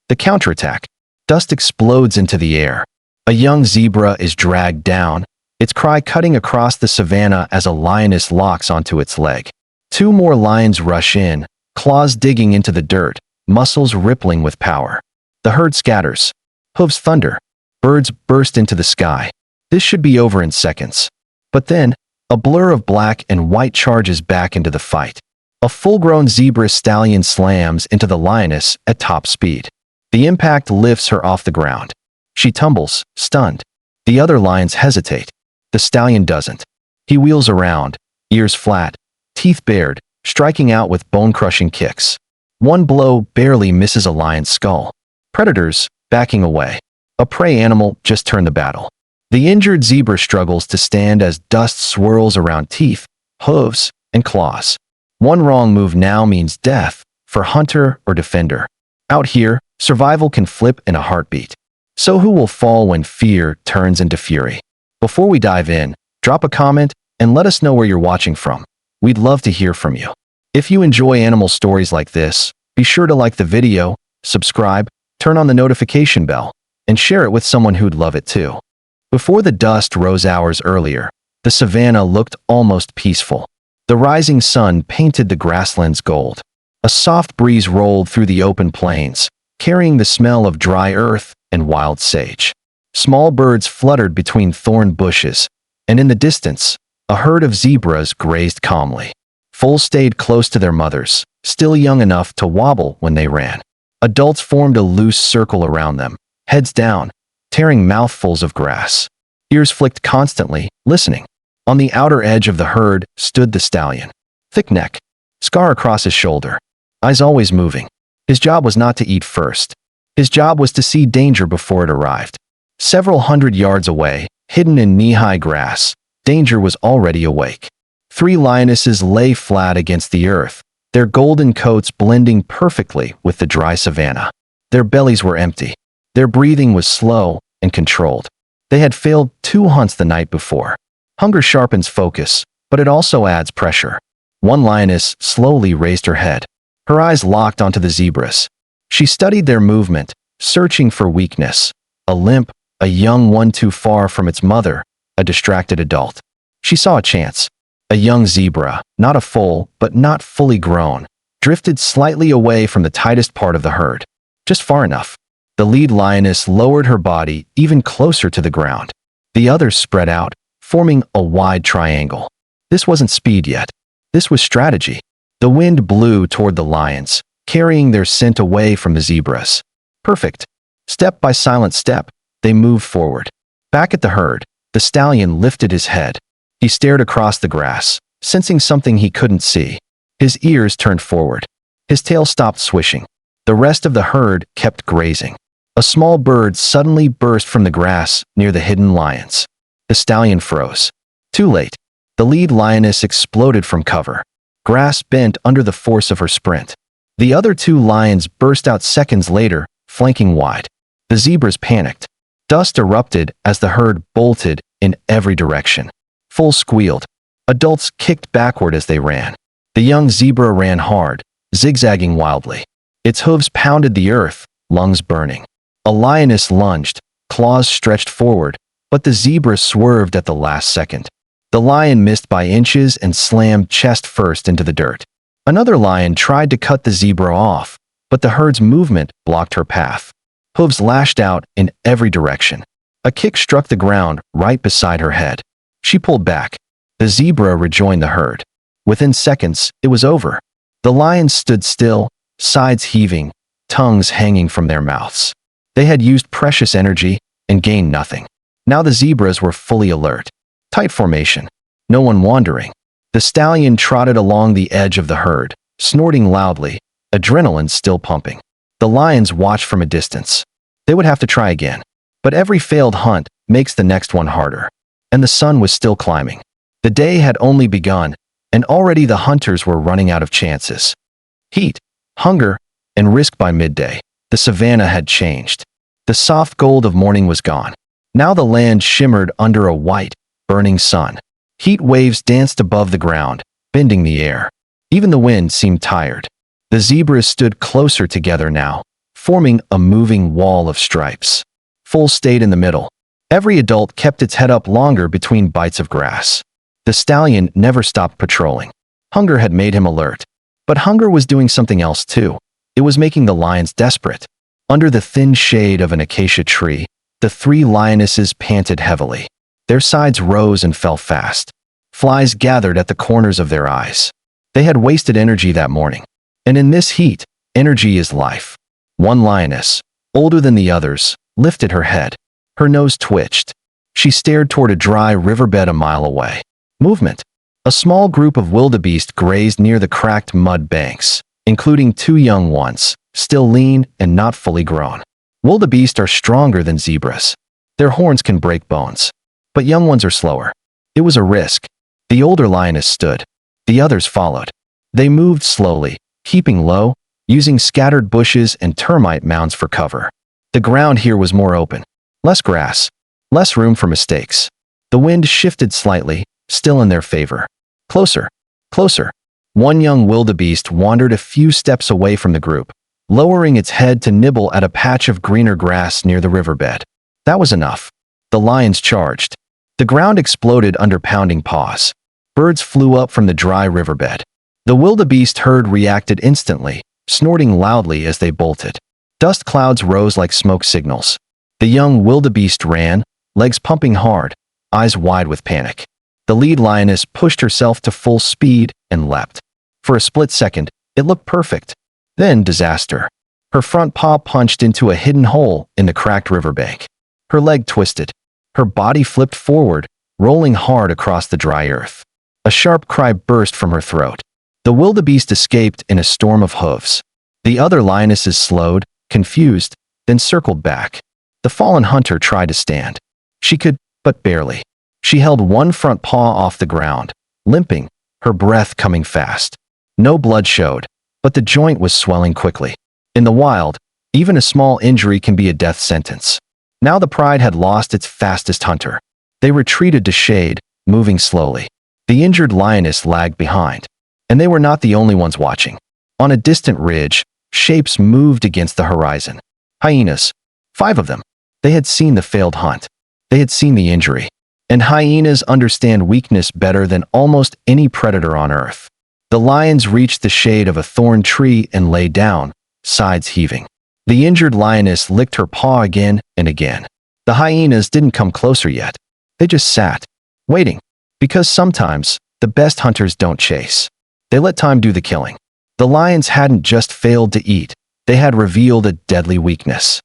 The counterattack. Dust explodes into the air. A young zebra is dragged down, its cry cutting across the savanna as a lioness locks onto its leg. Two more lions rush in, claws digging into the dirt, muscles rippling with power. The herd scatters. Hooves thunder. Birds burst into the sky. This should be over in seconds. But then, a blur of black and white charges back into the fight. A full-grown zebra stallion slams into the lioness at top speed. The impact lifts her off the ground. She tumbles, stunned. The other lions hesitate. The stallion doesn't. He wheels around, ears flat, teeth bared, striking out with bone-crushing kicks. One blow barely misses a lion's skull. Predators, backing away. A prey animal just turned the battle. The injured zebra struggles to stand as dust swirls around teeth, hooves, and claws. One wrong move now means death for hunter or defender. Out here, survival can flip in a heartbeat. So who will fall when fear turns into fury? Before we dive in, drop a comment and let us know where you're watching from. We'd love to hear from you. If you enjoy animal stories like this, be sure to like the video, subscribe, turn on the notification bell, and share it with someone who'd love it too. Before the dust rose hours earlier, the savanna looked almost peaceful. The rising sun painted the grasslands gold. A soft breeze rolled through the open plains, carrying the smell of dry earth and wild sage. Small birds fluttered between thorn bushes, and in the distance, a herd of zebras grazed calmly. Foals stayed close to their mothers, still young enough to wobble when they ran. Adults formed a loose circle around them, heads down, tearing mouthfuls of grass. Ears flicked constantly, listening. On the outer edge of the herd stood the stallion. Thick neck, scar across his shoulder, eyes always moving. His job was not to eat first. His job was to see danger before it arrived. Several hundred yards away, hidden in knee-high grass, danger was already awake. Three lionesses lay flat against the earth, their golden coats blending perfectly with the dry savanna. Their bellies were empty. Their breathing was slow and controlled. They had failed 2 hunts the night before. Hunger sharpens focus, but it also adds pressure. One lioness slowly raised her head. Her eyes locked onto the zebras. She studied their movement, searching for weakness. A limp, a young one too far from its mother, a distracted adult. She saw a chance. A young zebra, not a foal, but not fully grown, drifted slightly away from the tightest part of the herd. Just far enough. The lead lioness lowered her body even closer to the ground. The others spread out, forming a wide triangle. This wasn't speed yet. This was strategy. The wind blew toward the lions, carrying their scent away from the zebras. Perfect. Step by silent step, they moved forward. Back at the herd, the stallion lifted his head. He stared across the grass, sensing something he couldn't see. His ears turned forward. His tail stopped swishing. The rest of the herd kept grazing. A small bird suddenly burst from the grass near the hidden lions. The stallion froze. Too late. The lead lioness exploded from cover. Grass bent under the force of her sprint. The other 2 lions burst out seconds later, flanking wide. The zebras panicked. Dust erupted as the herd bolted in every direction. Foals squealed. Adults kicked backward as they ran. The young zebra ran hard, zigzagging wildly. Its hooves pounded the earth, lungs burning. A lioness lunged, claws stretched forward, but the zebra swerved at the last second. The lion missed by inches and slammed chest first into the dirt. Another lion tried to cut the zebra off, but the herd's movement blocked her path. Hooves lashed out in every direction. A kick struck the ground right beside her head. She pulled back. The zebra rejoined the herd. Within seconds, it was over. The lions stood still, sides heaving, tongues hanging from their mouths. They had used precious energy and gained nothing. Now the zebras were fully alert. Tight formation. No one wandering. The stallion trotted along the edge of the herd, snorting loudly, adrenaline still pumping. The lions watched from a distance. They would have to try again. But every failed hunt makes the next one harder. And the sun was still climbing. The day had only begun, and already the hunters were running out of chances. Heat, hunger, and risk by midday. The savanna had changed. The soft gold of morning was gone. Now the land shimmered under a white, burning sun. Heat waves danced above the ground, bending the air. Even the wind seemed tired. The zebras stood closer together now, forming a moving wall of stripes. Foal stayed in the middle. Every adult kept its head up longer between bites of grass. The stallion never stopped patrolling. Hunger had made him alert. But hunger was doing something else too. It was making the lions desperate. Under the thin shade of an acacia tree, the three lionesses panted heavily. Their sides rose and fell fast. Flies gathered at the corners of their eyes. They had wasted energy that morning. And in this heat, energy is life. One lioness, older than the others, lifted her head. Her nose twitched. She stared toward a dry riverbed a mile away. Movement. A small group of wildebeest grazed near the cracked mud banks, including two young ones, still lean and not fully grown. Wildebeest are stronger than zebras. Their horns can break bones. But young ones are slower. It was a risk. The older lioness stood. The others followed. They moved slowly, keeping low, using scattered bushes and termite mounds for cover. The ground here was more open. Less grass. Less room for mistakes. The wind shifted slightly, still in their favor. Closer. Closer. One young wildebeest wandered a few steps away from the group, lowering its head to nibble at a patch of greener grass near the riverbed. That was enough. The lions charged. The ground exploded under pounding paws. Birds flew up from the dry riverbed. The wildebeest herd reacted instantly, snorting loudly as they bolted. Dust clouds rose like smoke signals. The young wildebeest ran, legs pumping hard, eyes wide with panic. The lead lioness pushed herself to full speed and leapt. For a split second, it looked perfect. Then disaster. Her front paw punched into a hidden hole in the cracked riverbank. Her leg twisted. Her body flipped forward, rolling hard across the dry earth. A sharp cry burst from her throat. The wildebeest escaped in a storm of hooves. The other lionesses slowed, confused, then circled back. The fallen hunter tried to stand. She could, but barely. She held one front paw off the ground, limping, her breath coming fast. No blood showed, but the joint was swelling quickly. In the wild, even a small injury can be a death sentence. Now the pride had lost its fastest hunter. They retreated to shade, moving slowly. The injured lioness lagged behind. And they were not the only ones watching. On a distant ridge, shapes moved against the horizon. Hyenas. 5 of them. They had seen the failed hunt. They had seen the injury. And hyenas understand weakness better than almost any predator on earth. The lions reached the shade of a thorn tree and lay down, sides heaving. The injured lioness licked her paw again and again. The hyenas didn't come closer yet. They just sat, waiting. Because sometimes, the best hunters don't chase. They let time do the killing. The lions hadn't just failed to eat, they had revealed a deadly weakness.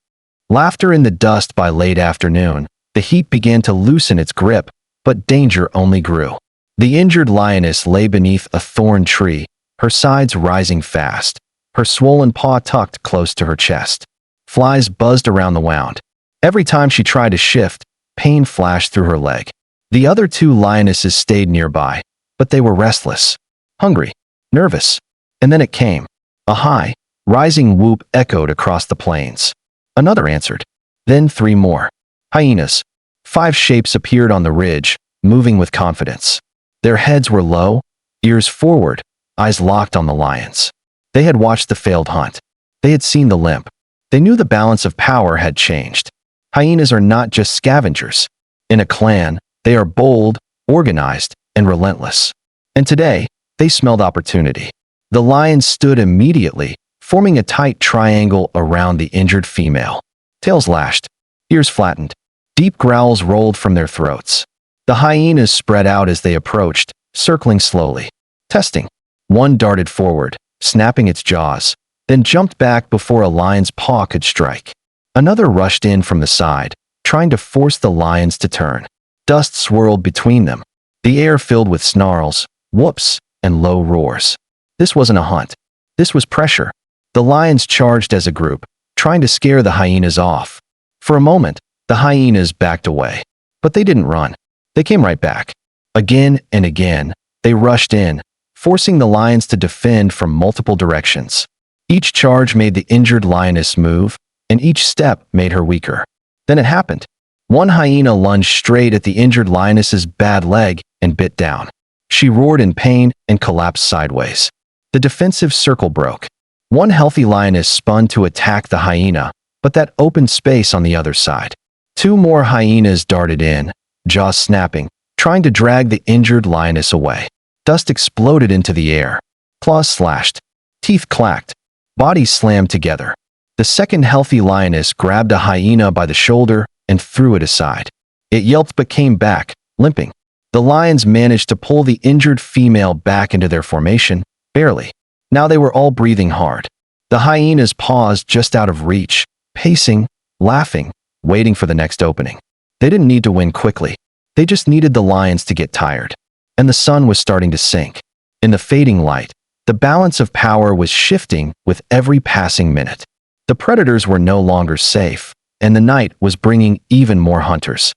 Laughter in the dust by late afternoon, the heat began to loosen its grip, but danger only grew. The injured lioness lay beneath a thorn tree, her sides rising fast, her swollen paw tucked close to her chest. Flies buzzed around the wound. Every time she tried to shift, pain flashed through her leg. The other 2 lionesses stayed nearby, but they were restless, hungry, nervous. And then it came. A high, rising whoop echoed across the plains. Another answered. Then 3 more. Hyenas. 5 shapes appeared on the ridge, moving with confidence. Their heads were low, ears forward, eyes locked on the lions. They had watched the failed hunt. They had seen the limp. They knew the balance of power had changed. Hyenas are not just scavengers. In a clan, they are bold, organized, and relentless. And today, they smelled opportunity. The lions stood immediately, forming a tight triangle around the injured female. Tails lashed, ears flattened. Deep growls rolled from their throats. The hyenas spread out as they approached, circling slowly. Testing. One darted forward, snapping its jaws, then jumped back before a lion's paw could strike. Another rushed in from the side, trying to force the lions to turn. Dust swirled between them. The air filled with snarls, whoops, and low roars. This wasn't a hunt. This was pressure. The lions charged as a group, trying to scare the hyenas off. For a moment, the hyenas backed away. But they didn't run. They came right back. Again and again, they rushed in, forcing the lions to defend from multiple directions. Each charge made the injured lioness move, and each step made her weaker. Then it happened. One hyena lunged straight at the injured lioness's bad leg and bit down. She roared in pain and collapsed sideways. The defensive circle broke. One healthy lioness spun to attack the hyena, but that opened space on the other side. Two more hyenas darted in, jaws snapping, trying to drag the injured lioness away. Dust exploded into the air. Claws slashed. Teeth clacked. Bodies slammed together. The second healthy lioness grabbed a hyena by the shoulder and threw it aside. It yelped but came back, limping. The lions managed to pull the injured female back into their formation, barely. Now they were all breathing hard. The hyenas paused just out of reach, pacing, laughing, waiting for the next opening. They didn't need to win quickly. They just needed the lions to get tired. And the sun was starting to sink. In the fading light, the balance of power was shifting with every passing minute. The predators were no longer safe, and the night was bringing even more hunters.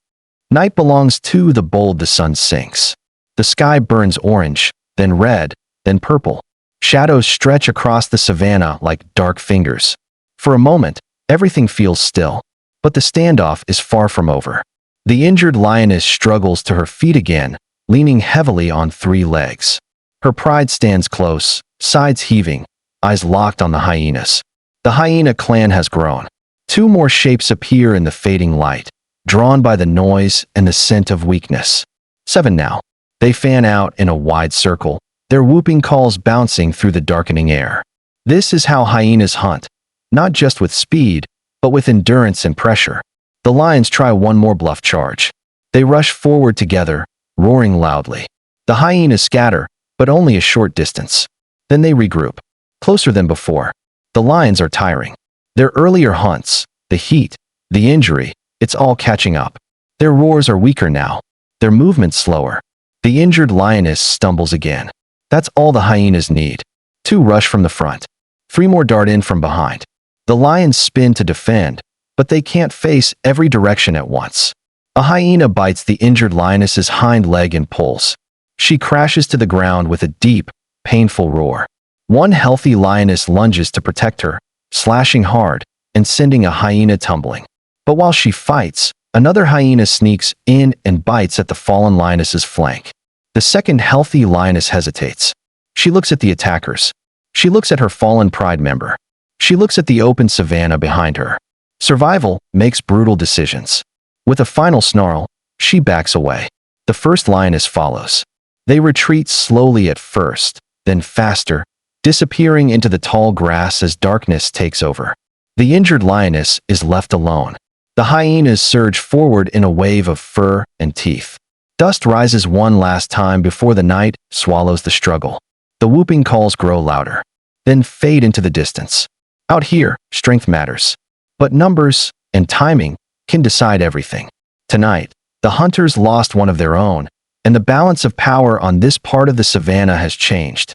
Night belongs to the bold the sun sinks. The sky burns orange, then red, then purple. Shadows stretch across the savanna like dark fingers. For a moment, everything feels still, but the standoff is far from over. The injured lioness struggles to her feet again, leaning heavily on three legs. Her pride stands close, sides heaving, eyes locked on the hyenas. The hyena clan has grown. Two more shapes appear in the fading light, drawn by the noise and the scent of weakness. 7 now. They fan out in a wide circle, their whooping calls bouncing through the darkening air. This is how hyenas hunt, not just with speed, but with endurance and pressure. The lions try one more bluff charge. They rush forward together, roaring loudly. The hyenas scatter, but only a short distance. Then they regroup, closer than before. The lions are tiring. Their earlier hunts, the heat, the injury, it's all catching up. Their roars are weaker now, their movements slower. The injured lioness stumbles again. That's all the hyenas need. 2 rush from the front. 3 more dart in from behind. The lions spin to defend, but they can't face every direction at once. A hyena bites the injured lioness's hind leg and pulls. She crashes to the ground with a deep, painful roar. One healthy lioness lunges to protect her, slashing hard and sending a hyena tumbling. But while she fights, another hyena sneaks in and bites at the fallen lioness's flank. The second healthy lioness hesitates. She looks at the attackers. She looks at her fallen pride member. She looks at the open savanna behind her. Survival makes brutal decisions. With a final snarl, she backs away. The first lioness follows. They retreat slowly at first, then faster, disappearing into the tall grass as darkness takes over. The injured lioness is left alone. The hyenas surge forward in a wave of fur and teeth. Dust rises one last time before the night swallows the struggle. The whooping calls grow louder, then fade into the distance. Out here, strength matters. But numbers and timing can decide everything. Tonight, the hunters lost one of their own, and the balance of power on this part of the savanna has changed.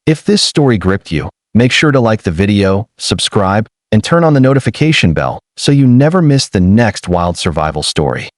If this story gripped you, make sure to like the video, subscribe, and turn on the notification bell so you never miss the next wild survival story.